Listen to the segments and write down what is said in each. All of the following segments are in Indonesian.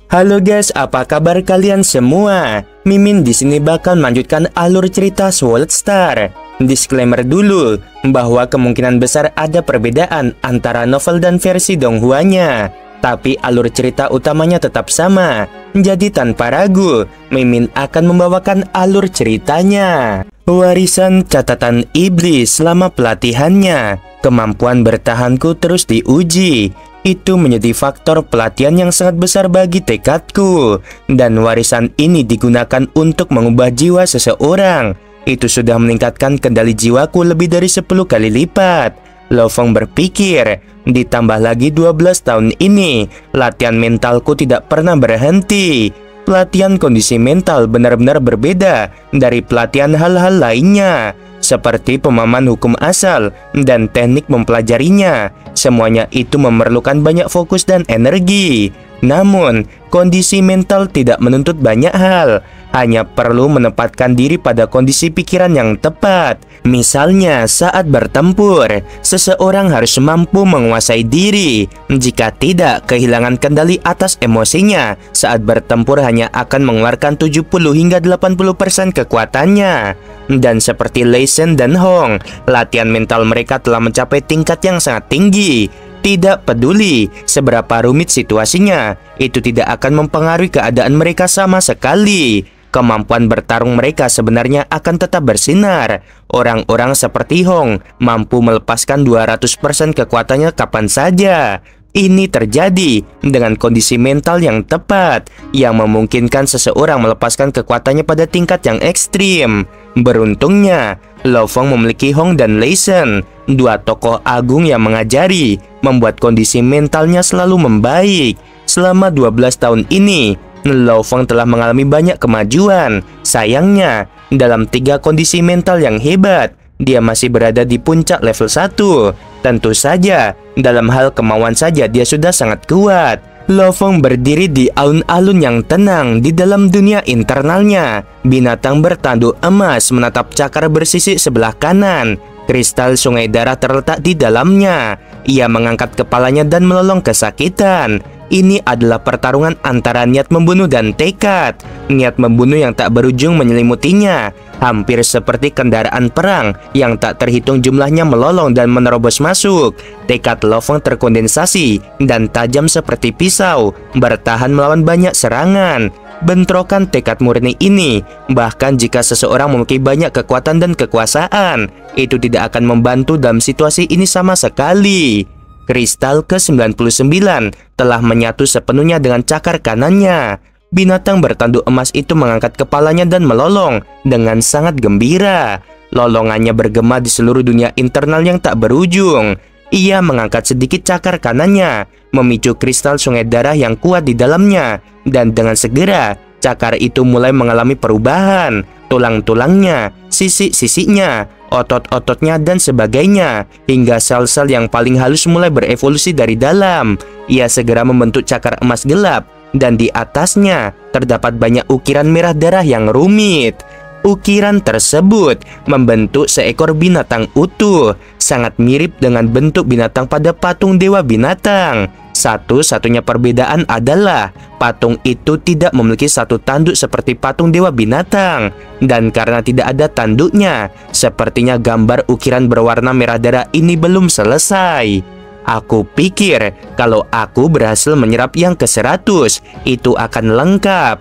Halo guys, apa kabar kalian semua? Mimin di sini bakal melanjutkan alur cerita Sword Star. Disclaimer dulu bahwa kemungkinan besar ada perbedaan antara novel dan versi Donghua-nya, tapi alur cerita utamanya tetap sama. Jadi tanpa ragu, Mimin akan membawakan alur ceritanya. Warisan catatan iblis selama pelatihannya. Kemampuan bertahanku terus diuji. Itu menjadi faktor pelatihan yang sangat besar bagi tekadku. Dan warisan ini digunakan untuk mengubah jiwa seseorang. Itu sudah meningkatkan kendali jiwaku lebih dari 10 kali lipat. Lo Feng berpikir, ditambah lagi 12 tahun ini, latihan mentalku tidak pernah berhenti. Pelatihan kondisi mental benar-benar berbeda dari pelatihan hal-hal lainnya, seperti pemahaman hukum asal dan teknik mempelajarinya. Semuanya itu memerlukan banyak fokus dan energi. Namun, kondisi mental tidak menuntut banyak hal. Hanya perlu menempatkan diri pada kondisi pikiran yang tepat. Misalnya, saat bertempur, seseorang harus mampu menguasai diri. Jika tidak, kehilangan kendali atas emosinya saat bertempur hanya akan mengeluarkan 70 hingga 80% kekuatannya. Dan seperti Lei Shen dan Hong, latihan mental mereka telah mencapai tingkat yang sangat tinggi. Tidak peduli seberapa rumit situasinya, itu tidak akan mempengaruhi keadaan mereka sama sekali. Kemampuan bertarung mereka sebenarnya akan tetap bersinar. Orang-orang seperti Hong mampu melepaskan 200% kekuatannya kapan saja. Ini terjadi dengan kondisi mental yang tepat, yang memungkinkan seseorang melepaskan kekuatannya pada tingkat yang ekstrim. Beruntungnya, Lo Feng memiliki Hong dan Lei Shen, dua tokoh agung yang mengajari, membuat kondisi mentalnya selalu membaik. Selama 12 tahun ini, Lo Feng telah mengalami banyak kemajuan. Sayangnya, dalam 3 kondisi mental yang hebat, dia masih berada di puncak level 1. Tentu saja, dalam hal kemauan saja dia sudah sangat kuat. Lo Feng berdiri di alun-alun yang tenang di dalam dunia internalnya. Binatang bertanduk emas menatap cakar bersisik sebelah kanan. Kristal sungai darah terletak di dalamnya. Ia mengangkat kepalanya dan melolong kesakitan. Ini adalah pertarungan antara niat membunuh dan tekad. Niat membunuh yang tak berujung menyelimutinya, hampir seperti kendaraan perang yang tak terhitung jumlahnya melolong dan menerobos masuk. Tekad Lo Feng terkondensasi dan tajam seperti pisau, bertahan melawan banyak serangan. Bentrokan tekad murni ini, bahkan jika seseorang memiliki banyak kekuatan dan kekuasaan, itu tidak akan membantu dalam situasi ini sama sekali. Kristal ke-99 telah menyatu sepenuhnya dengan cakar kanannya. Binatang bertanduk emas itu mengangkat kepalanya dan melolong dengan sangat gembira. Lolongannya bergema di seluruh dunia internal yang tak berujung. Ia mengangkat sedikit cakar kanannya, memicu kristal sungai darah yang kuat di dalamnya. Dan dengan segera, cakar itu mulai mengalami perubahan. Tulang-tulangnya, sisik-sisiknya, otot-ototnya dan sebagainya, hingga sel-sel yang paling halus mulai berevolusi dari dalam. Ia segera membentuk cakar emas gelap, dan di atasnya terdapat banyak ukiran merah darah yang rumit. Ukiran tersebut membentuk seekor binatang utuh, sangat mirip dengan bentuk binatang pada patung dewa binatang. Satu-satunya perbedaan adalah patung itu tidak memiliki satu tanduk seperti patung dewa binatang. Dan karena tidak ada tanduknya, sepertinya gambar ukiran berwarna merah darah ini belum selesai. Aku pikir kalau aku berhasil menyerap yang ke-100, itu akan lengkap.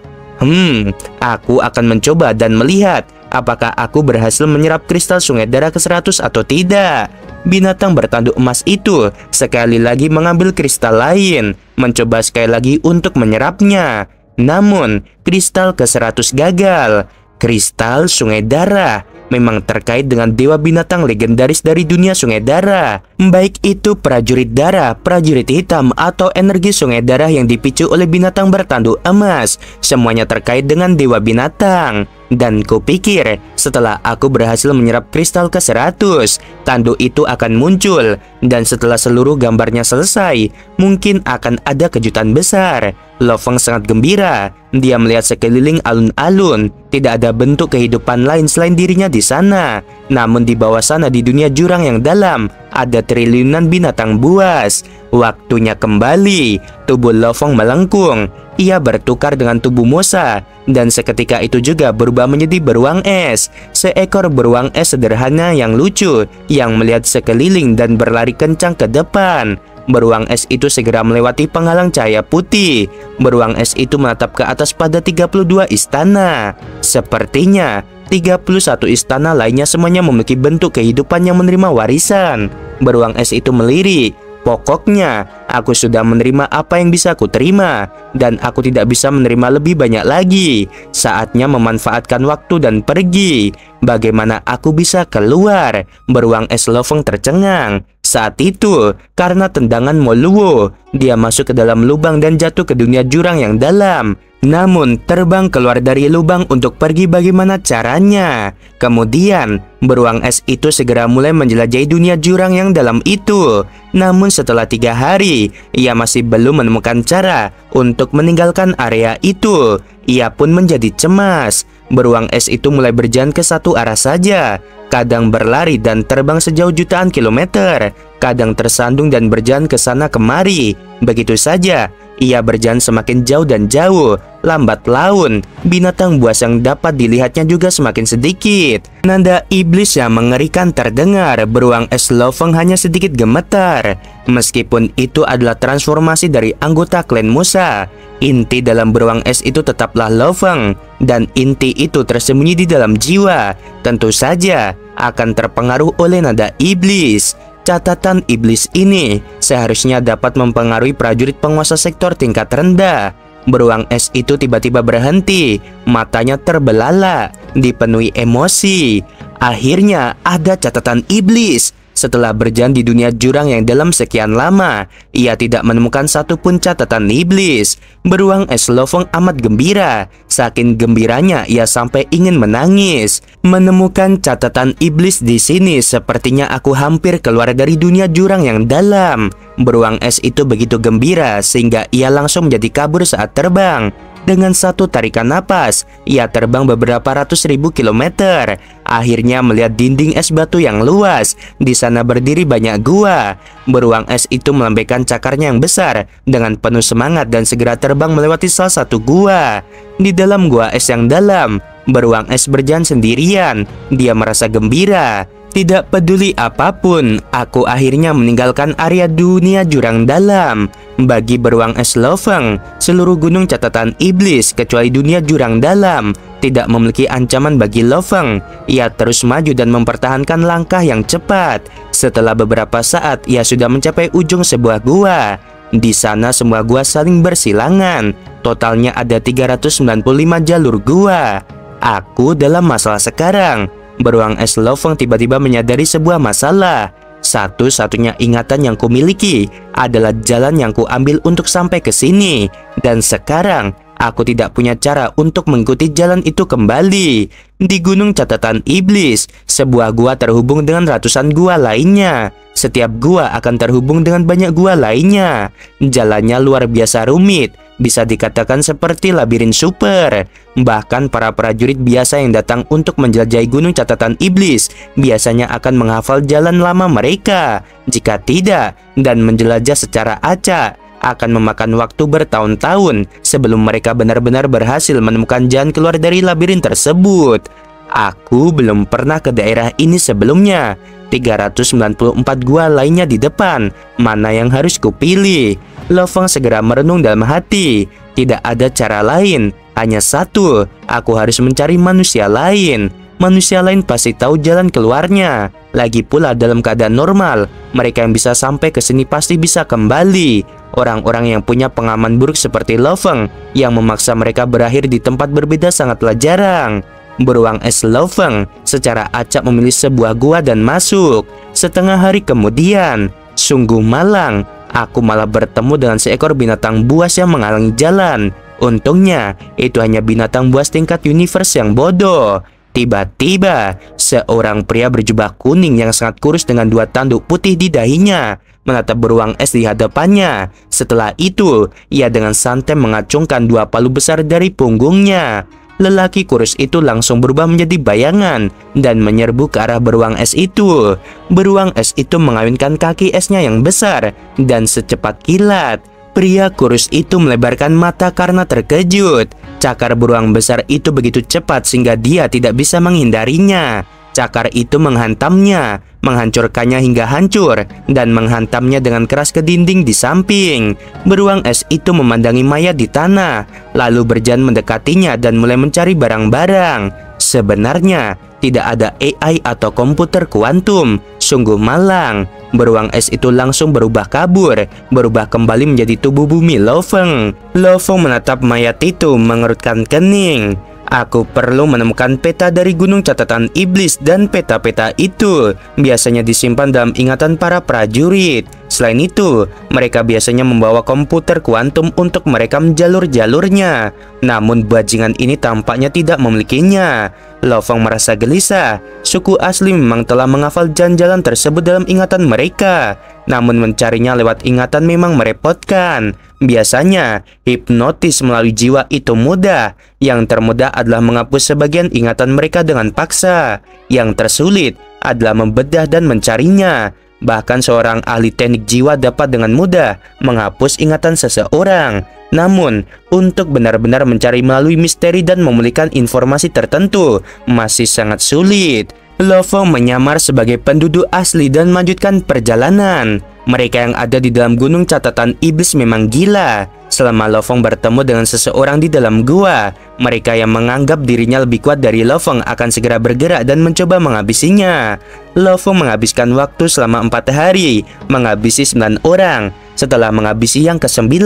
Aku akan mencoba dan melihat apakah aku berhasil menyerap kristal sungai darah ke-100 atau tidak. Binatang bertanduk emas itu sekali lagi mengambil kristal lain, mencoba sekali lagi untuk menyerapnya. Namun, kristal ke-100 gagal. Kristal sungai darah memang terkait dengan dewa binatang legendaris dari dunia sungai darah. Baik itu prajurit darah, prajurit hitam, atau energi sungai darah yang dipicu oleh binatang bertanduk emas, semuanya terkait dengan dewa binatang. Dan kupikir setelah aku berhasil menyerap kristal ke-100, tanduk itu akan muncul. Dan setelah seluruh gambarnya selesai, mungkin akan ada kejutan besar. Lo Feng sangat gembira. Dia melihat sekeliling alun-alun. Tidak ada bentuk kehidupan lain selain dirinya di sana. Namun di bawah sana, di dunia jurang yang dalam, ada triliunan binatang buas. Waktunya kembali. Tubuh Lo Feng melengkung. ia bertukar dengan tubuh Mosa, dan seketika itu juga berubah menjadi beruang es. Seekor beruang es sederhana yang lucu, yang melihat sekeliling dan berlari kencang ke depan. Beruang es itu segera melewati penghalang cahaya putih. Beruang es itu menatap ke atas pada 32 istana. Sepertinya 31 istana lainnya semuanya memiliki bentuk kehidupan yang menerima warisan. Beruang es itu melirik. Pokoknya, aku sudah menerima apa yang bisa aku terima, dan aku tidak bisa menerima lebih banyak lagi. Saatnya memanfaatkan waktu dan pergi. Bagaimana aku bisa keluar? Beruang es Lo-Feng tercengang. Saat itu, karena tendangan Moluo, dia masuk ke dalam lubang dan jatuh ke dunia jurang yang dalam. Namun, terbang keluar dari lubang untuk pergi bagaimana caranya. Kemudian, beruang es itu segera mulai menjelajahi dunia jurang yang dalam itu. Namun setelah 3 hari, ia masih belum menemukan cara untuk meninggalkan area itu. Ia pun menjadi cemas. Beruang es itu mulai berjalan ke satu arah saja. Kadang berlari dan terbang sejauh jutaan kilometer. Kadang tersandung dan berjalan ke sana kemari. Begitu saja, ia berjalan semakin jauh dan jauh. Lambat laun, binatang buas yang dapat dilihatnya juga semakin sedikit. Nada iblis yang mengerikan terdengar. Beruang es Lo-Feng hanya sedikit gemetar. Meskipun itu adalah transformasi dari anggota klan Mosa, inti dalam beruang es itu tetaplah Lo-Feng. Dan inti itu tersembunyi di dalam jiwa. Tentu saja akan terpengaruh oleh nada iblis. Catatan iblis ini seharusnya dapat mempengaruhi prajurit penguasa sektor tingkat rendah. Beruang es itu tiba-tiba berhenti, matanya terbelalak, dipenuhi emosi. Akhirnya ada catatan iblis. Setelah berjalan di dunia jurang yang dalam sekian lama, ia tidak menemukan satupun catatan iblis. Beruang es Lo-Feng amat gembira. Saking gembiranya, ia sampai ingin menangis. Menemukan catatan iblis di sini, sepertinya aku hampir keluar dari dunia jurang yang dalam. Beruang es itu begitu gembira sehingga ia langsung menjadi kabur saat terbang. Dengan satu tarikan napas, ia terbang beberapa ratus ribu kilometer. Akhirnya melihat dinding es batu yang luas. Di sana berdiri banyak gua. Beruang es itu melambaikan cakarnya yang besar dengan penuh semangat dan segera terbang melewati salah satu gua. Di dalam gua es yang dalam, beruang es berjalan sendirian. Dia merasa gembira. Tidak peduli apapun, aku akhirnya meninggalkan area dunia jurang dalam. Bagi beruang es Lo-Feng, seluruh gunung catatan iblis kecuali dunia jurang dalam tidak memiliki ancaman bagi Lo-Feng. Ia terus maju dan mempertahankan langkah yang cepat. Setelah beberapa saat, ia sudah mencapai ujung sebuah gua. Di sana semua gua saling bersilangan. Totalnya ada 395 jalur gua. Aku dalam masalah sekarang. Beruang es Lo-Feng tiba-tiba menyadari sebuah masalah. Satu-satunya ingatan yang kumiliki adalah jalan yang kuambil untuk sampai ke sini. Dan sekarang, aku tidak punya cara untuk mengikuti jalan itu kembali. Di gunung catatan iblis, sebuah gua terhubung dengan ratusan gua lainnya. Setiap gua akan terhubung dengan banyak gua lainnya. Jalannya luar biasa rumit. Bisa dikatakan seperti labirin super. Bahkan para prajurit biasa yang datang untuk menjelajahi gunung catatan iblis biasanya akan menghafal jalan lama mereka. Jika tidak, dan menjelajah secara acak, akan memakan waktu bertahun-tahun sebelum mereka benar-benar berhasil menemukan jalan keluar dari labirin tersebut. Aku belum pernah ke daerah ini sebelumnya. 394 gua lainnya di depan. Mana yang harus kupilih? Lo-Feng segera merenung dalam hati. Tidak ada cara lain, hanya satu. Aku harus mencari manusia lain. Manusia lain pasti tahu jalan keluarnya. Lagi pula dalam keadaan normal, mereka yang bisa sampai ke sini pasti bisa kembali. Orang-orang yang punya pengalaman buruk seperti Lo-Feng yang memaksa mereka berakhir di tempat berbeda sangatlah jarang. Beruang es Lo-Feng secara acak memilih sebuah gua dan masuk. Setengah hari kemudian, sungguh malang, aku malah bertemu dengan seekor binatang buas yang menghalangi jalan. Untungnya, itu hanya binatang buas tingkat universe yang bodoh. Tiba-tiba, seorang pria berjubah kuning yang sangat kurus dengan 2 tanduk putih di dahinya menatap beruang es di hadapannya. Setelah itu, ia dengan santai mengacungkan 2 palu besar dari punggungnya. Lelaki kurus itu langsung berubah menjadi bayangan dan menyerbu ke arah beruang es itu. Beruang es itu mengayunkan kaki esnya yang besar dan secepat kilat, Pria kurus itu melebarkan mata karena terkejut. Cakar beruang besar itu begitu cepat sehingga dia tidak bisa menghindarinya. Cakar itu menghantamnya, menghancurkannya hingga hancur, dan menghantamnya dengan keras ke dinding di samping. Beruang es itu memandangi mayat di tanah, lalu berjalan mendekatinya dan mulai mencari barang-barang. Sebenarnya, tidak ada AI atau komputer kuantum. Sungguh malang. Beruang es itu langsung berubah kabur, berubah kembali menjadi tubuh bumi Lo Feng. Lo Feng menatap mayat itu mengerutkan kening. Aku perlu menemukan peta dari gunung catatan iblis, dan peta-peta itu biasanya disimpan dalam ingatan para prajurit. Selain itu, mereka biasanya membawa komputer kuantum untuk merekam jalur-jalurnya. Namun bajingan ini tampaknya tidak memilikinya. Lo Feng merasa gelisah. Suku asli memang telah menghafal jalan-jalan tersebut dalam ingatan mereka. Namun mencarinya lewat ingatan memang merepotkan. Biasanya, hipnotis melalui jiwa itu mudah. Yang termudah adalah menghapus sebagian ingatan mereka dengan paksa. Yang tersulit adalah membedah dan mencarinya. Bahkan seorang ahli teknik jiwa dapat dengan mudah menghapus ingatan seseorang. Namun, untuk benar-benar mencari melalui misteri dan memulihkan informasi tertentu masih sangat sulit. Lo Feng menyamar sebagai penduduk asli dan melanjutkan perjalanan. Mereka yang ada di dalam gunung catatan iblis memang gila. Selama Lo Feng bertemu dengan seseorang di dalam gua, mereka yang menganggap dirinya lebih kuat dari Lo Feng akan segera bergerak dan mencoba menghabisinya. Lo Feng menghabiskan waktu selama 4 hari, menghabisi 9 orang. Setelah menghabisi yang ke-9,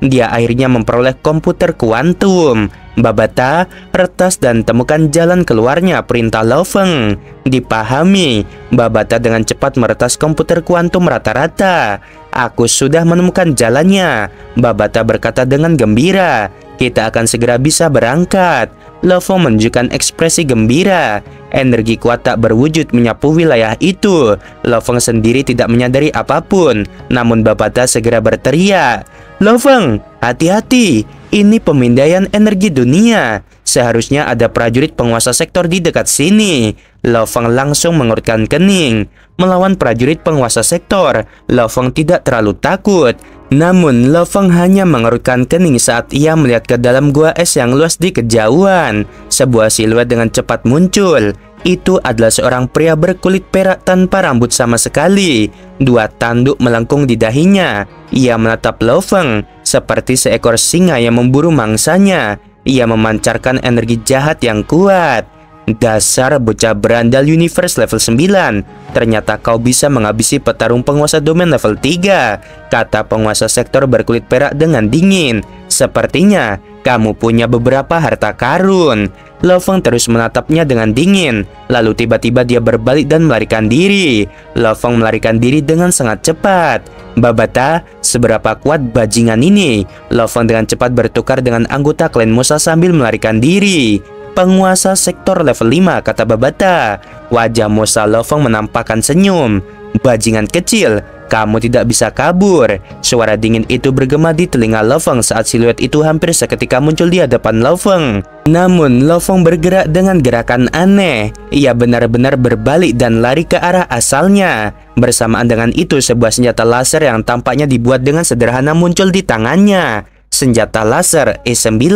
dia akhirnya memperoleh komputer kuantum. Babata, retas dan temukan jalan keluarnya perintah Lo Feng. Dipahami, Babata dengan cepat meretas komputer kuantum rata-rata. Aku sudah menemukan jalannya, Babata berkata dengan gembira. Kita akan segera bisa berangkat. Lo Feng menunjukkan ekspresi gembira. Energi kuat tak berwujud menyapu wilayah itu. Lo Feng sendiri tidak menyadari apapun. Namun Babata segera berteriak, "Lo Feng, hati-hati. Ini pemindaian energi dunia. Seharusnya ada prajurit penguasa sektor di dekat sini." Lo Feng langsung mengerutkan kening. Melawan prajurit penguasa sektor, Lo Feng tidak terlalu takut. Namun Lo Feng hanya mengerutkan kening saat ia melihat ke dalam gua es yang luas di kejauhan. Sebuah siluet dengan cepat muncul. Itu adalah seorang pria berkulit perak tanpa rambut sama sekali. 2 tanduk melengkung di dahinya. Ia menatap Lo Feng seperti seekor singa yang memburu mangsanya. Ia memancarkan energi jahat yang kuat. "Dasar bocah berandal universe level 9. Ternyata kau bisa menghabisi petarung penguasa domain level 3, kata penguasa sektor berkulit perak dengan dingin. "Sepertinya kamu punya beberapa harta karun." Lo Feng terus menatapnya dengan dingin. Lalu tiba-tiba dia berbalik dan melarikan diri. Lo Feng melarikan diri dengan sangat cepat. "Babata, seberapa kuat bajingan ini?" Lo Feng dengan cepat bertukar dengan anggota klan Musa sambil melarikan diri. "Penguasa sektor level 5, kata Babata. Wajah Musa Lo Feng menampakkan senyum. "Bajingan kecil, kamu tidak bisa kabur." Suara dingin itu bergema di telinga Lo Feng saat siluet itu hampir seketika muncul di hadapan Lo Feng. Namun Lo Feng bergerak dengan gerakan aneh. Ia benar-benar berbalik dan lari ke arah asalnya. Bersamaan dengan itu, sebuah senjata laser yang tampaknya dibuat dengan sederhana muncul di tangannya. Senjata laser E9.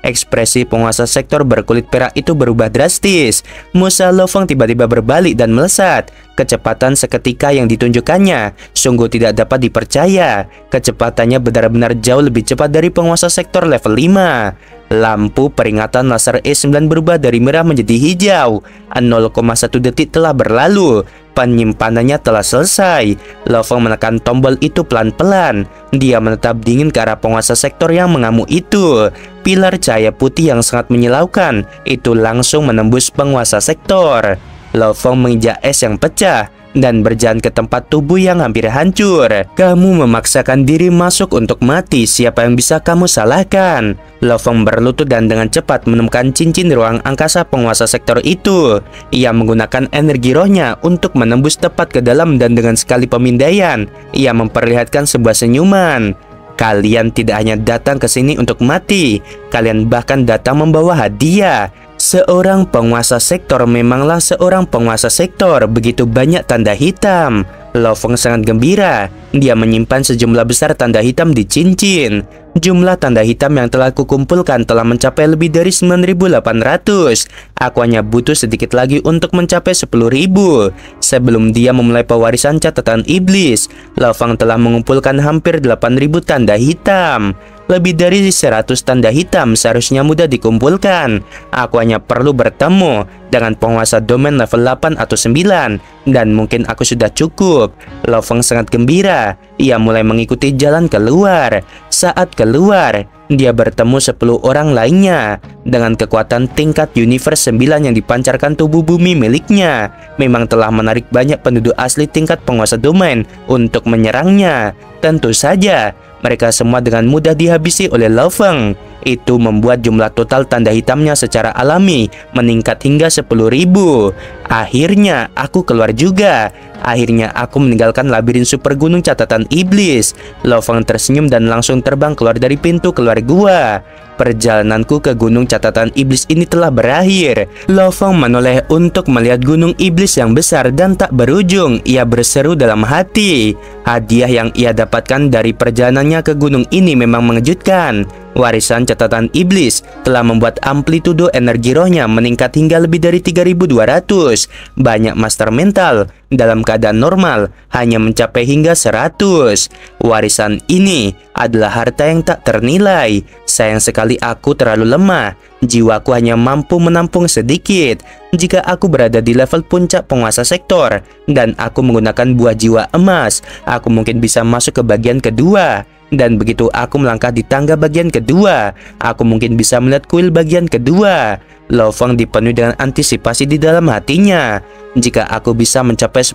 Ekspresi penguasa sektor berkulit perak itu berubah drastis. Musa Lo Feng tiba-tiba berbalik dan melesat. Kecepatan seketika yang ditunjukkannya sungguh tidak dapat dipercaya. Kecepatannya benar-benar jauh lebih cepat dari penguasa sektor level 5. Lampu peringatan laser E9 berubah dari merah menjadi hijau. 0,1 detik telah berlalu. Penyimpanannya telah selesai. Lo Feng menekan tombol itu pelan-pelan. Dia menatap dingin ke arah penguasa sektor yang mengamuk itu. Pilar cahaya putih yang sangat menyilaukan itu langsung menembus penguasa sektor. Lo Feng menginjak es yang pecah dan berjalan ke tempat tubuh yang hampir hancur. "Kamu memaksakan diri masuk untuk mati. Siapa yang bisa kamu salahkan?" Lo Feng berlutut dan dengan cepat menemukan cincin ruang angkasa penguasa sektor itu. Ia menggunakan energi rohnya untuk menembus tepat ke dalam dan dengan sekali pemindaian, ia memperlihatkan sebuah senyuman. "Kalian tidak hanya datang ke sini untuk mati, kalian bahkan datang membawa hadiah." Seorang penguasa sektor memanglah seorang penguasa sektor, begitu banyak tanda hitam. Lo Feng sangat gembira. dia menyimpan sejumlah besar tanda hitam di cincin. Jumlah tanda hitam yang telah kukumpulkan telah mencapai lebih dari 9.800. Aku hanya butuh sedikit lagi untuk mencapai 10.000. Sebelum dia memulai pewarisan catatan iblis, Lo Fang telah mengumpulkan hampir 8.000 tanda hitam. Lebih dari 100 tanda hitam seharusnya mudah dikumpulkan. Aku hanya perlu bertemu dengan penguasa domain level 8 atau 9, dan mungkin aku sudah cukup. Lo Fang sangat gembira. Ia mulai mengikuti jalan keluar. Saat keluar, dia bertemu 10 orang lainnya. Dengan kekuatan tingkat universe 9 yang dipancarkan tubuh bumi miliknya, memang telah menarik banyak penduduk asli tingkat penguasa domain untuk menyerangnya. Tentu saja, mereka semua dengan mudah dihabisi oleh Lo Fang. Itu membuat jumlah total tanda hitamnya secara alami meningkat hingga 10.000. Akhirnya aku keluar juga. Akhirnya aku meninggalkan labirin super gunung catatan iblis. Lo Fang tersenyum dan langsung terbang keluar dari pintu keluar gua. Perjalananku ke gunung catatan iblis ini telah berakhir. Lo Fang menoleh untuk melihat gunung iblis yang besar dan tak berujung. Ia berseru dalam hati. Hadiah yang ia dapatkan dari perjalanannya ke gunung ini memang mengejutkan. Warisan catatan iblis telah membuat amplitudo energi rohnya meningkat hingga lebih dari 3.200. Banyak master mental dalam keadaan normal hanya mencapai hingga 100. Warisan ini adalah harta yang tak ternilai. Sayang sekali aku terlalu lemah. Jiwaku hanya mampu menampung sedikit. Jika aku berada di level puncak penguasa sektor dan aku menggunakan buah jiwa emas, aku mungkin bisa masuk ke bagian kedua. Dan begitu aku melangkah di tangga bagian kedua, aku mungkin bisa melihat kuil bagian kedua. Lo Fang dipenuhi dengan antisipasi di dalam hatinya. Jika aku bisa mencapai 10%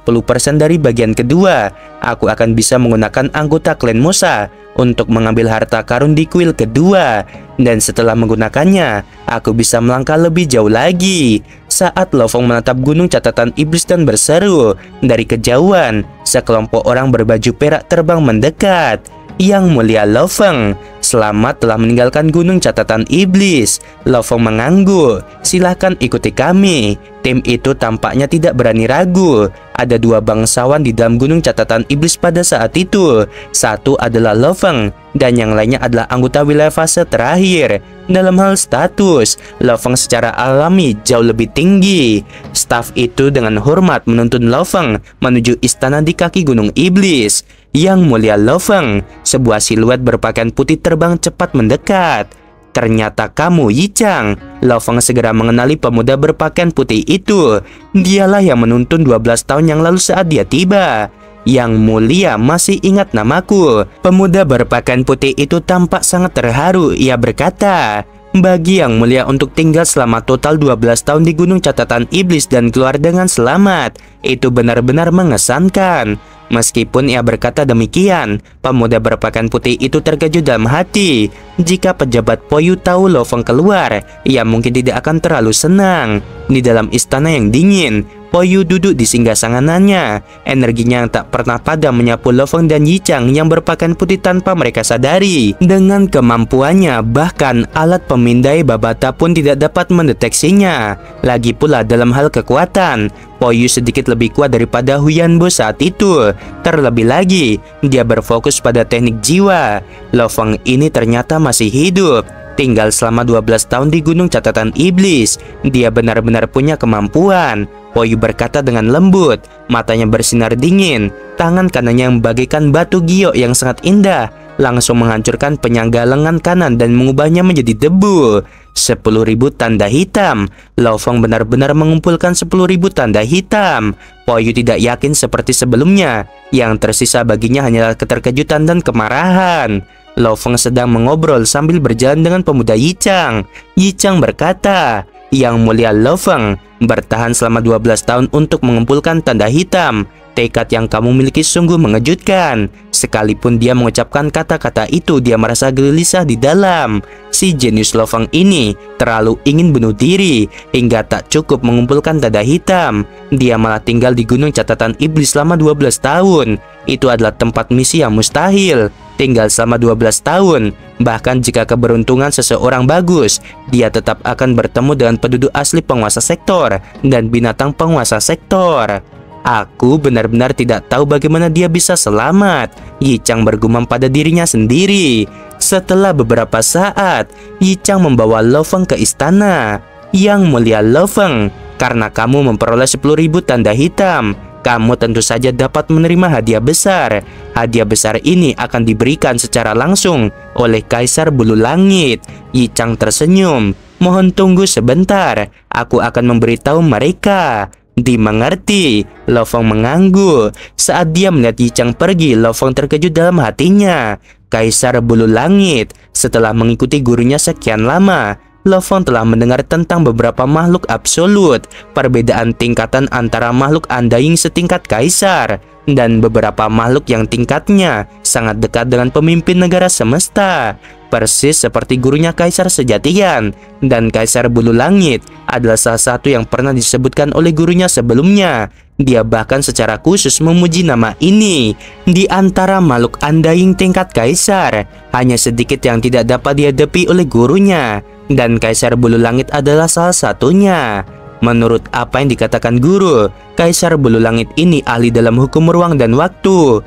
dari bagian kedua, aku akan bisa menggunakan anggota klan Mosa untuk mengambil harta karun di kuil kedua. Dan setelah menggunakannya, aku bisa melangkah lebih jauh lagi. Saat Lo Fang menatap gunung catatan iblis dan berseru, dari kejauhan, sekelompok orang berbaju perak terbang mendekat. Yang mulia Lo Fang, selamat telah meninggalkan gunung catatan iblis. Lo Fang mengangguk. Silahkan ikuti kami. Tim itu tampaknya tidak berani ragu. Ada 2 bangsawan di dalam gunung catatan iblis pada saat itu. Satu adalah Lo Fang dan yang lainnya adalah anggota wilayah fase terakhir. Dalam hal status, Lo Fang secara alami jauh lebih tinggi. Staf itu dengan hormat menuntun Lo Fang menuju istana di kaki gunung iblis. Yang mulia Lo Fang, sebuah siluet berpakaian putih terbang cepat mendekat. Ternyata kamu, Yi Chang. Lo Fang segera mengenali pemuda berpakaian putih itu. Dialah yang menuntun 12 tahun yang lalu saat dia tiba. Yang mulia masih ingat namaku. Pemuda berpakaian putih itu tampak sangat terharu. Ia berkata, bagi yang mulia untuk tinggal selama total 12 tahun di gunung catatan iblis dan keluar dengan selamat, itu benar-benar mengesankan. Meskipun ia berkata demikian, pemuda berpakaian putih itu terkejut dalam hati. Jika pejabat Poyu tahu Lo Fang keluar, ia mungkin tidak akan terlalu senang. Di dalam istana yang dingin, Poyu duduk di singgasangannya. Energinya yang tak pernah padam menyapu Lo Fang dan Yi Chang yang berpakaian putih tanpa mereka sadari. Dengan kemampuannya, bahkan alat pemindai babata pun tidak dapat mendeteksinya. Lagi pula dalam hal kekuatan, Poyu sedikit lebih kuat daripada Huyan Bo saat itu. Terlebih lagi, dia berfokus pada teknik jiwa. Lo Fang ini ternyata masih hidup. Tinggal selama 12 tahun di gunung catatan iblis. Dia benar-benar punya kemampuan. Poyu berkata dengan lembut. Matanya bersinar dingin. Tangan kanannya yang bagaikan batu giok yang sangat indah langsung menghancurkan penyangga lengan kanan dan mengubahnya menjadi debu. 10.000 tanda hitam. Lo Fang benar-benar mengumpulkan 10.000 tanda hitam. Poyu tidak yakin seperti sebelumnya. Yang tersisa baginya hanyalah keterkejutan dan kemarahan. Lo Fang sedang mengobrol sambil berjalan dengan pemuda Yi Chang. Yi Chang berkata, Yang mulia Lo Fang, bertahan selama 12 tahun untuk mengumpulkan tanda hitam. Tekad yang kamu miliki sungguh mengejutkan. Sekalipun dia mengucapkan kata-kata itu, dia merasa gelisah di dalam. Si jenius Lo Fang ini terlalu ingin bunuh diri hingga tak cukup mengumpulkan tanda hitam. Dia malah tinggal di gunung catatan iblis selama 12 tahun. Itu adalah tempat misi yang mustahil. Tinggal selama 12 tahun. Bahkan jika keberuntungan seseorang bagus, dia tetap akan bertemu dengan penduduk asli penguasa sektor dan binatang penguasa sektor. Aku benar-benar tidak tahu bagaimana dia bisa selamat, Yi Chang bergumam pada dirinya sendiri. Setelah beberapa saat, Yi Chang membawa Lo Feng ke istana. Yang mulia Lo Feng, karena kamu memperoleh 10.000 tanda hitam, kamu tentu saja dapat menerima hadiah besar. Hadiah besar ini akan diberikan secara langsung oleh Kaisar Bulu Langit. Yi Chang tersenyum. Mohon tunggu sebentar, aku akan memberitahu mereka. Dimengerti, Lo Feng mengangguk. Saat dia melihat Yi Chang pergi, Lo Feng terkejut dalam hatinya. Kaisar Bulu Langit, setelah mengikuti gurunya sekian lama, Lo Feng telah mendengar tentang beberapa makhluk absolut, perbedaan tingkatan antara makhluk undying setingkat kaisar, dan beberapa makhluk yang tingkatnya sangat dekat dengan pemimpin negara semesta. Persis seperti gurunya Kaisar Sejatian, dan Kaisar Bulu Langit adalah salah satu yang pernah disebutkan oleh gurunya sebelumnya. Dia bahkan secara khusus memuji nama ini. Di antara makhluk undying tingkat kaisar, hanya sedikit yang tidak dapat dihadapi oleh gurunya, dan Kaisar Bulu Langit adalah salah satunya. Menurut apa yang dikatakan guru, Kaisar Bulu Langit ini ahli dalam hukum ruang dan waktu.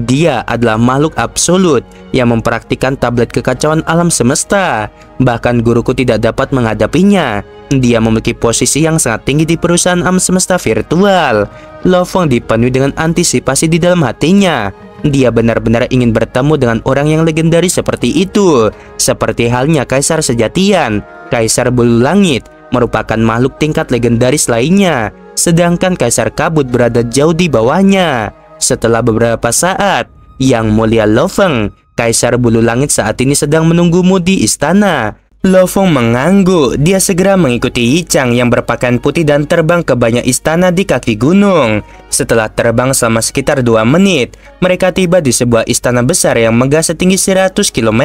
Dia adalah makhluk absolut yang mempraktikkan tablet kekacauan alam semesta. Bahkan guruku tidak dapat menghadapinya. Dia memiliki posisi yang sangat tinggi di perusahaan alam semesta virtual. Lo Feng dipenuhi dengan antisipasi di dalam hatinya. Dia benar-benar ingin bertemu dengan orang yang legendaris seperti itu. Seperti halnya Kaisar Sejatian, Kaisar Bulu Langit merupakan makhluk tingkat legendaris lainnya, sedangkan Kaisar Kabut berada jauh di bawahnya. Setelah beberapa saat, Yang Mulia Lo Feng, Kaisar Bulu Langit saat ini sedang menunggumu di istana. Lo Feng mengangguk. Dia segera mengikuti Yi Chang yang berpakaian putih dan terbang ke banyak istana di kaki gunung. Setelah terbang selama sekitar 2 menit, mereka tiba di sebuah istana besar yang megah setinggi 100 km.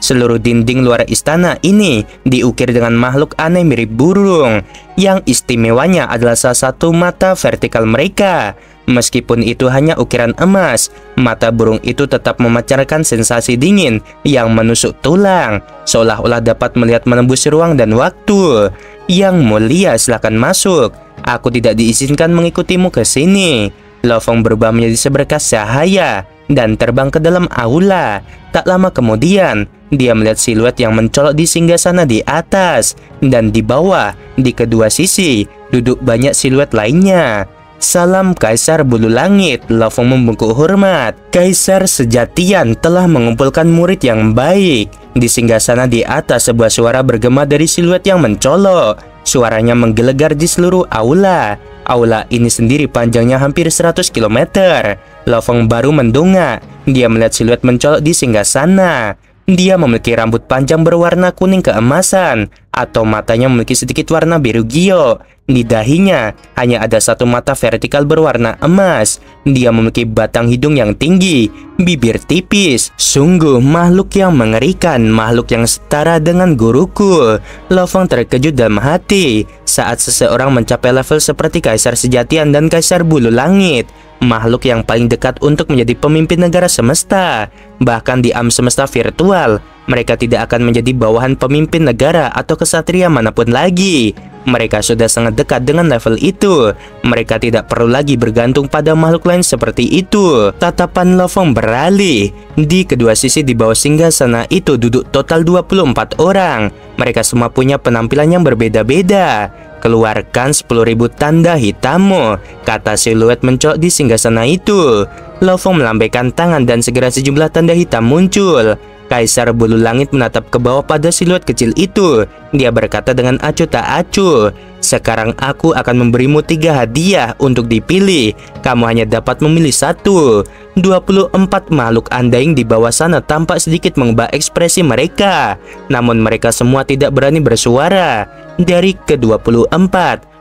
Seluruh dinding luar istana ini diukir dengan makhluk aneh mirip burung. Yang istimewanya adalah salah satu mata vertikal mereka. Meskipun itu hanya ukiran emas, mata burung itu tetap memancarkan sensasi dingin yang menusuk tulang, seolah-olah dapat melihat menembus ruang dan waktu. Yang mulia, silakan masuk. Aku tidak diizinkan mengikutimu ke sini. Lo Feng berubah menjadi seberkas cahaya dan terbang ke dalam aula. Tak lama kemudian, dia melihat siluet yang mencolok di singgasana di atas, dan di bawah, di kedua sisi, duduk banyak siluet lainnya. Salam Kaisar Bulu Langit, Lo Feng membungkuk hormat. Kaisar Sejatian telah mengumpulkan murid yang baik. Di singgasana di atas, sebuah suara bergema dari siluet yang mencolok. Suaranya menggelegar di seluruh aula. Aula ini sendiri panjangnya hampir 100 km. Lo Feng baru mendongak. Dia melihat siluet mencolok di singgasana. Dia memiliki rambut panjang berwarna kuning keemasan, atau matanya memiliki sedikit warna biru giok. Di dahinya hanya ada satu mata vertikal berwarna emas. Dia memiliki batang hidung yang tinggi, bibir tipis. Sungguh makhluk yang mengerikan, makhluk yang setara dengan guruku. Lo Feng terkejut dalam hati. Saat seseorang mencapai level seperti Kaisar Sejatian dan Kaisar Bulu Langit, makhluk yang paling dekat untuk menjadi pemimpin negara semesta. Bahkan di alam semesta virtual, mereka tidak akan menjadi bawahan pemimpin negara atau kesatria manapun lagi. Mereka sudah sangat dekat dengan level itu. Mereka tidak perlu lagi bergantung pada makhluk lain seperti itu. Tatapan Lo Feng beralih. Di kedua sisi di bawah singgasana itu duduk total 24 orang. Mereka semua punya penampilan yang berbeda-beda. Keluarkan 10.000 tanda hitammu, kata siluet mencolok di singgasana itu. Lo Feng melambaikan tangan dan segera sejumlah tanda hitam muncul. Kaisar Bulu Langit menatap ke bawah pada siluet kecil itu. Dia berkata dengan acuh tak acuh, "Sekarang aku akan memberimu 3 hadiah untuk dipilih. Kamu hanya dapat memilih satu." 24 makhluk undying di bawah sana tampak sedikit mengubah ekspresi mereka. Namun mereka semua tidak berani bersuara. Dari ke-24,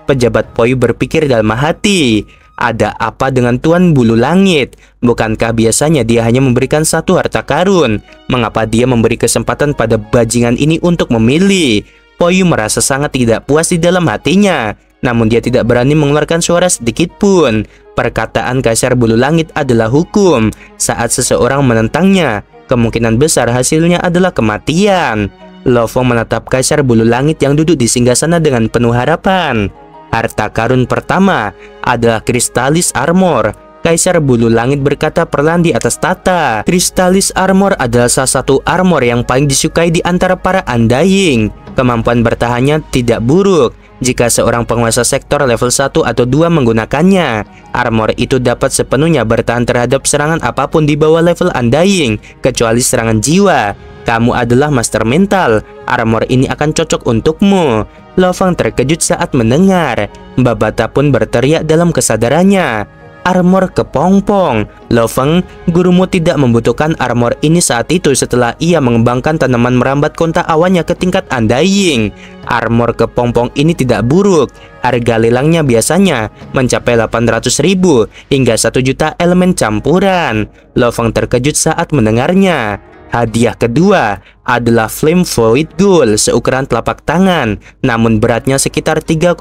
pejabat Poyu berpikir dalam hati, ada apa dengan Tuan Bulu Langit? Bukankah biasanya dia hanya memberikan satu harta karun? Mengapa dia memberi kesempatan pada bajingan ini untuk memilih? Poyu merasa sangat tidak puas di dalam hatinya. Namun dia tidak berani mengeluarkan suara sedikit pun. Perkataan Kaisar Bulu Langit adalah hukum. Saat seseorang menentangnya, kemungkinan besar hasilnya adalah kematian. Lo Feng menatap Kaisar Bulu Langit yang duduk di singgasana dengan penuh harapan. Harta karun pertama adalah Crystallis Armor. Kaisar Bulu Langit berkata perlahan di atas tata. Crystallis Armor adalah salah satu armor yang paling disukai di antara para Undying. Kemampuan bertahannya tidak buruk jika seorang penguasa sektor level 1 atau 2 menggunakannya. Armor itu dapat sepenuhnya bertahan terhadap serangan apapun di bawah level Undying, kecuali serangan jiwa. Kamu adalah master mental. Armor ini akan cocok untukmu. Lo Fang terkejut saat mendengar. Babata pun berteriak dalam kesadarannya. Armor kepompong. Lo Fang, gurumu tidak membutuhkan armor ini saat itu setelah ia mengembangkan tanaman merambat kontak awannya ke tingkat Undying. Armor kepompong ini tidak buruk. Harga lelangnya biasanya mencapai 800.000 hingga 1 juta elemen campuran. Lo Fang terkejut saat mendengarnya. Hadiah kedua adalah Flame Void Ghoul seukuran telapak tangan, namun beratnya sekitar 3,1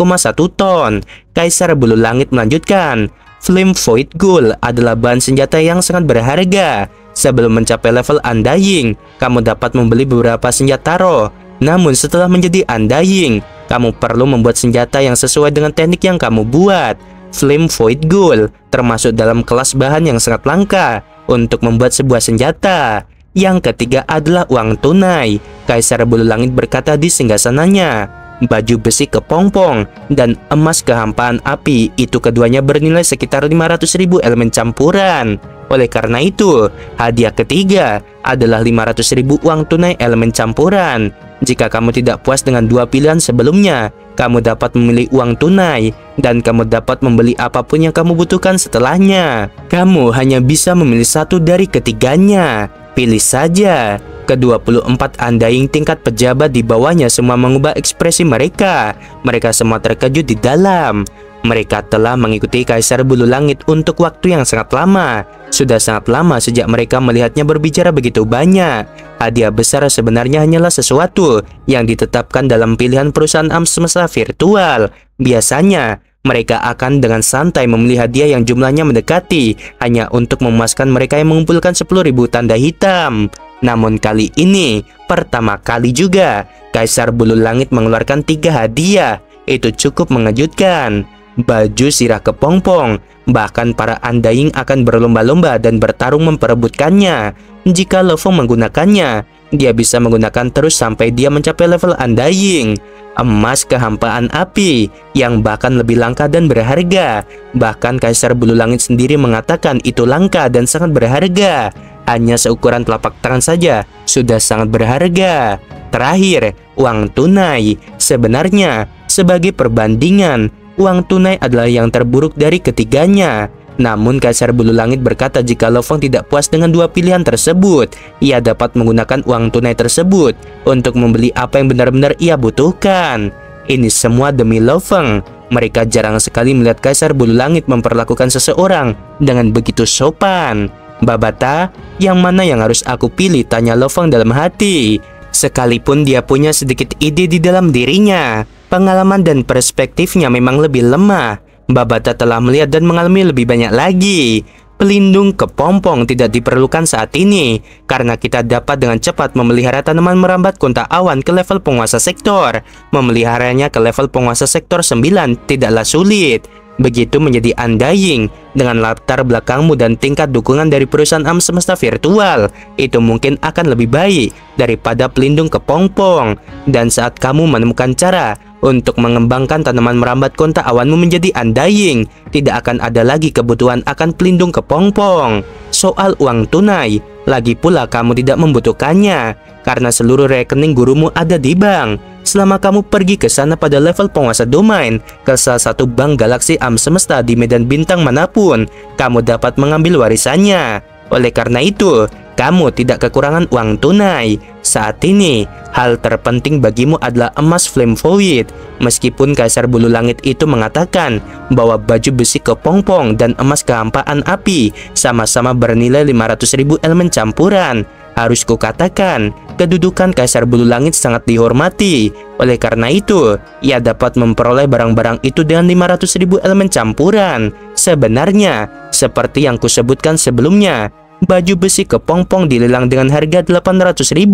ton. Kaisar Bulu Langit melanjutkan, Flame Void Ghoul adalah bahan senjata yang sangat berharga. Sebelum mencapai level Undying, kamu dapat membeli beberapa senjata roh. Namun setelah menjadi Undying, kamu perlu membuat senjata yang sesuai dengan teknik yang kamu buat. Flame Void Ghoul termasuk dalam kelas bahan yang sangat langka untuk membuat sebuah senjata. Yang ketiga adalah uang tunai. Kaisar Bulu Langit berkata di singgasananya, baju besi kepompong dan emas kehampaan api, itu keduanya bernilai sekitar 500.000 elemen campuran. Oleh karena itu, hadiah ketiga adalah 500.000 uang tunai elemen campuran. Jika kamu tidak puas dengan dua pilihan sebelumnya, kamu dapat memilih uang tunai dan kamu dapat membeli apapun yang kamu butuhkan setelahnya. Kamu hanya bisa memilih satu dari ketiganya. Pilih saja. Ke-24 Undying tingkat pejabat di bawahnya semua mengubah ekspresi mereka. Mereka semua terkejut di dalam. Mereka telah mengikuti Kaisar Bulu Langit untuk waktu yang sangat lama. Sudah sangat lama sejak mereka melihatnya berbicara begitu banyak. Hadiah besar sebenarnya hanyalah sesuatu yang ditetapkan dalam pilihan perusahaan semesta virtual. Biasanya mereka akan dengan santai memilih hadiah yang jumlahnya mendekati hanya untuk memuaskan mereka yang mengumpulkan 10.000 tanda hitam. Namun kali ini, pertama kali juga, Kaisar Bulu Langit mengeluarkan 3 hadiah. Itu cukup mengejutkan. Baju sirah kepompong. Bahkan para Undying akan berlomba-lomba dan bertarung memperebutkannya. Jika Lo Fang menggunakannya, dia bisa menggunakan terus sampai dia mencapai level Undying. Emas kehampaan api yang bahkan lebih langka dan berharga. Bahkan Kaisar Bulu Langit sendiri mengatakan itu langka dan sangat berharga. Hanya seukuran telapak tangan saja sudah sangat berharga. Terakhir, uang tunai. Sebenarnya, sebagai perbandingan, uang tunai adalah yang terburuk dari ketiganya. Namun Kaisar Bulu Langit berkata jika Lo Fang tidak puas dengan dua pilihan tersebut, ia dapat menggunakan uang tunai tersebut untuk membeli apa yang benar-benar ia butuhkan. Ini semua demi Lo Fang. Mereka jarang sekali melihat Kaisar Bulu Langit memperlakukan seseorang dengan begitu sopan. Babata, yang mana yang harus aku pilih? Tanya Lo Fang dalam hati. Sekalipun dia punya sedikit ide di dalam dirinya, pengalaman dan perspektifnya memang lebih lemah. Babata telah melihat dan mengalami lebih banyak lagi. Pelindung kepompong tidak diperlukan saat ini karena kita dapat dengan cepat memelihara tanaman merambat kontak awan ke level penguasa sektor. Memeliharanya ke level penguasa sektor 9 tidaklah sulit. Begitu menjadi Undying dengan latar belakangmu dan tingkat dukungan dari perusahaan semesta virtual, itu mungkin akan lebih baik daripada pelindung kepompong. Dan saat kamu menemukan cara untuk mengembangkan tanaman merambat kontak awanmu menjadi Undying, tidak akan ada lagi kebutuhan akan pelindung kepompong. Soal uang tunai, lagi pula kamu tidak membutuhkannya karena seluruh rekening gurumu ada di bank. Selama kamu pergi ke sana pada level penguasa domain ke salah satu bank galaksi semesta di medan bintang manapun, kamu dapat mengambil warisannya. Oleh karena itu, kamu tidak kekurangan uang tunai. Saat ini, hal terpenting bagimu adalah emas Flame Void. Meskipun Kaisar Bulu Langit itu mengatakan bahwa baju besi kepompong dan emas kehampaan api sama-sama bernilai 500.000 elemen campuran, harus kukatakan, kedudukan Kaisar Bulu Langit sangat dihormati. Oleh karena itu, ia dapat memperoleh barang-barang itu dengan 500.000 elemen campuran. Sebenarnya, seperti yang kusebutkan sebelumnya, baju besi kepompong dilelang dengan harga 800.000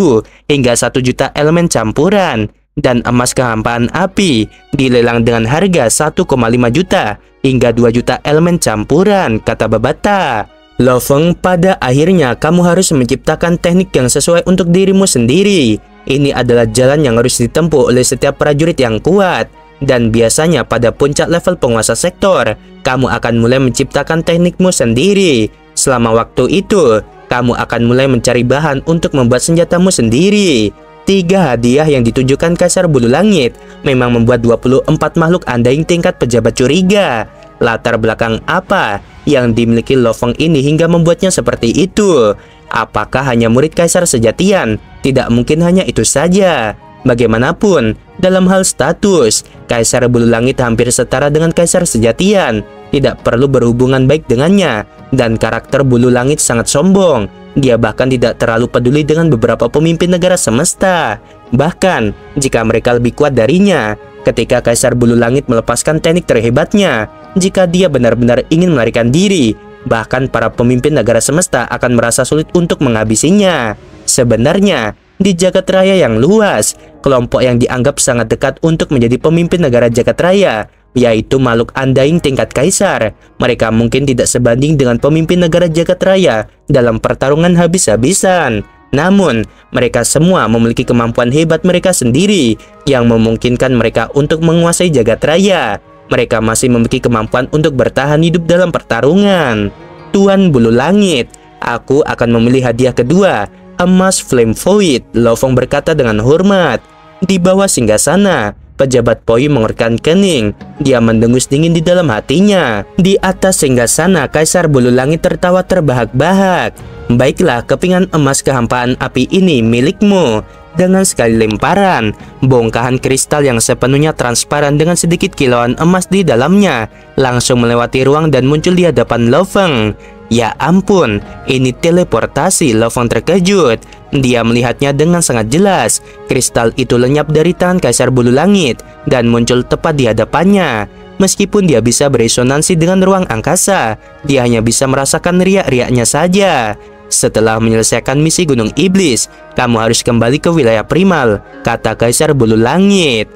hingga 1 juta elemen campuran. dan emas kehampaan api dilelang dengan harga 1,5 juta hingga 2 juta elemen campuran, kata Babata. Lo Feng, pada akhirnya kamu harus menciptakan teknik yang sesuai untuk dirimu sendiri. Ini adalah jalan yang harus ditempuh oleh setiap prajurit yang kuat. Dan biasanya pada puncak level penguasa sektor, kamu akan mulai menciptakan teknikmu sendiri. Selama waktu itu, kamu akan mulai mencari bahan untuk membuat senjatamu sendiri. 3 hadiah yang ditujukan Kaisar Bulu Langit memang membuat 24 makhluk Undying tingkat pejabat curiga. Latar belakang apa yang dimiliki Lo Feng ini hingga membuatnya seperti itu? Apakah hanya murid Kaisar Sejatian? Tidak mungkin hanya itu saja. Bagaimanapun, dalam hal status, Kaisar Bulu Langit hampir setara dengan Kaisar Sejatian. Tidak perlu berhubungan baik dengannya. Dan karakter Bulu Langit sangat sombong. Dia bahkan tidak terlalu peduli dengan beberapa pemimpin negara semesta. Bahkan, jika mereka lebih kuat darinya, ketika Kaisar Bulu Langit melepaskan teknik terhebatnya, jika dia benar-benar ingin melarikan diri, bahkan para pemimpin negara semesta akan merasa sulit untuk menghabisinya. Sebenarnya, di jagat raya yang luas, kelompok yang dianggap sangat dekat untuk menjadi pemimpin negara jagat raya, yaitu makhluk Undying tingkat kaisar. Mereka mungkin tidak sebanding dengan pemimpin negara jagat raya dalam pertarungan habis-habisan. Namun, mereka semua memiliki kemampuan hebat mereka sendiri yang memungkinkan mereka untuk menguasai jagat raya. Mereka masih memiliki kemampuan untuk bertahan hidup dalam pertarungan. Tuan Bulu Langit, aku akan memilih hadiah kedua, emas Flame Void, Lo Feng berkata dengan hormat. Di bawah singgasana, pejabat Poi mengerutkan kening. Dia mendengus dingin di dalam hatinya. Di atas singgasana, Kaisar Bulu Langit tertawa terbahak-bahak. Baiklah, kepingan emas kehampaan api ini milikmu. Dengan sekali lemparan, bongkahan kristal yang sepenuhnya transparan dengan sedikit kilauan emas di dalamnya langsung melewati ruang dan muncul di hadapan Lo Feng. Ya ampun, ini teleportasi. Lo Feng terkejut. Dia melihatnya dengan sangat jelas. Kristal itu lenyap dari tangan Kaisar Bulu Langit dan muncul tepat di hadapannya. Meskipun dia bisa beresonansi dengan ruang angkasa, dia hanya bisa merasakan riak-riaknya saja. Setelah menyelesaikan misi Gunung Iblis, kamu harus kembali ke wilayah primal, kata Kaisar Bulu Langit.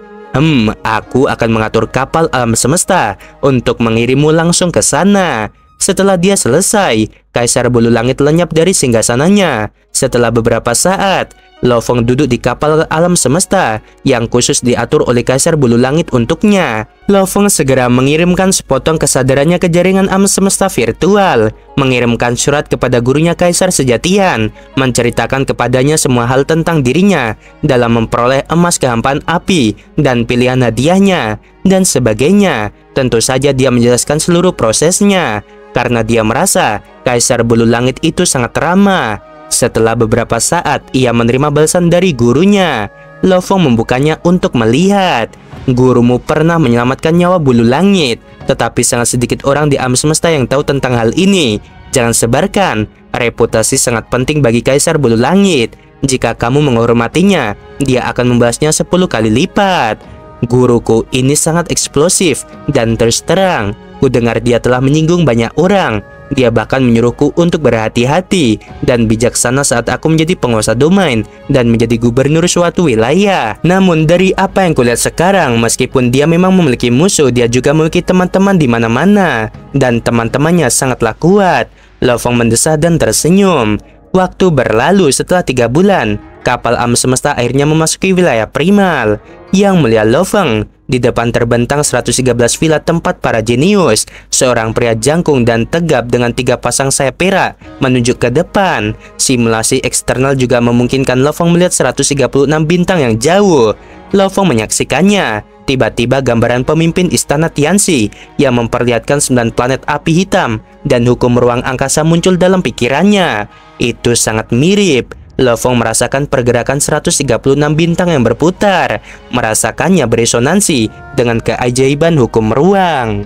Aku akan mengatur kapal alam semesta untuk mengirimmu langsung ke sana. Setelah dia selesai, Kaisar Bulu Langit lenyap dari singgasananya. Setelah beberapa saat, Lo Feng duduk di kapal alam semesta yang khusus diatur oleh Kaisar Bulu Langit untuknya. Lo Feng segera mengirimkan sepotong kesadarannya ke jaringan alam semesta virtual, mengirimkan surat kepada gurunya Kaisar Sejatian, menceritakan kepadanya semua hal tentang dirinya dalam memperoleh emas kehampaan api dan pilihan hadiahnya, dan sebagainya. Tentu saja dia menjelaskan seluruh prosesnya, karena dia merasa Kaisar Bulu Langit itu sangat ramah. Setelah beberapa saat, ia menerima balasan dari gurunya. Lo Feng membukanya untuk melihat. Gurumu pernah menyelamatkan nyawa Bulu Langit, tetapi sangat sedikit orang di alam semesta yang tahu tentang hal ini. Jangan sebarkan. Reputasi sangat penting bagi Kaisar Bulu Langit. Jika kamu menghormatinya, dia akan membalasnya 10 kali lipat. Guruku ini sangat eksplosif dan terus terang. Kudengar dia telah menyinggung banyak orang. Dia bahkan menyuruhku untuk berhati-hati dan bijaksana saat aku menjadi penguasa domain dan menjadi gubernur suatu wilayah. Namun dari apa yang kulihat sekarang, meskipun dia memang memiliki musuh, dia juga memiliki teman-teman di mana-mana dan teman-temannya sangatlah kuat. Lo Feng mendesah dan tersenyum. Waktu berlalu setelah 3 bulan, kapal alam semesta akhirnya memasuki wilayah primal. Yang mulia Lo Feng, di depan terbentang 113 villa tempat para jenius. Seorang pria jangkung dan tegap dengan 3 pasang sayap perak menunjuk ke depan. Simulasi eksternal juga memungkinkan Lo Feng melihat 136 bintang yang jauh. Lo Feng menyaksikannya. Tiba-tiba gambaran pemimpin istana Tianxi yang memperlihatkan 9 planet api hitam dan hukum ruang angkasa muncul dalam pikirannya. Itu sangat mirip. Lo Feng merasakan pergerakan 136 bintang yang berputar, merasakannya beresonansi dengan keajaiban hukum ruang.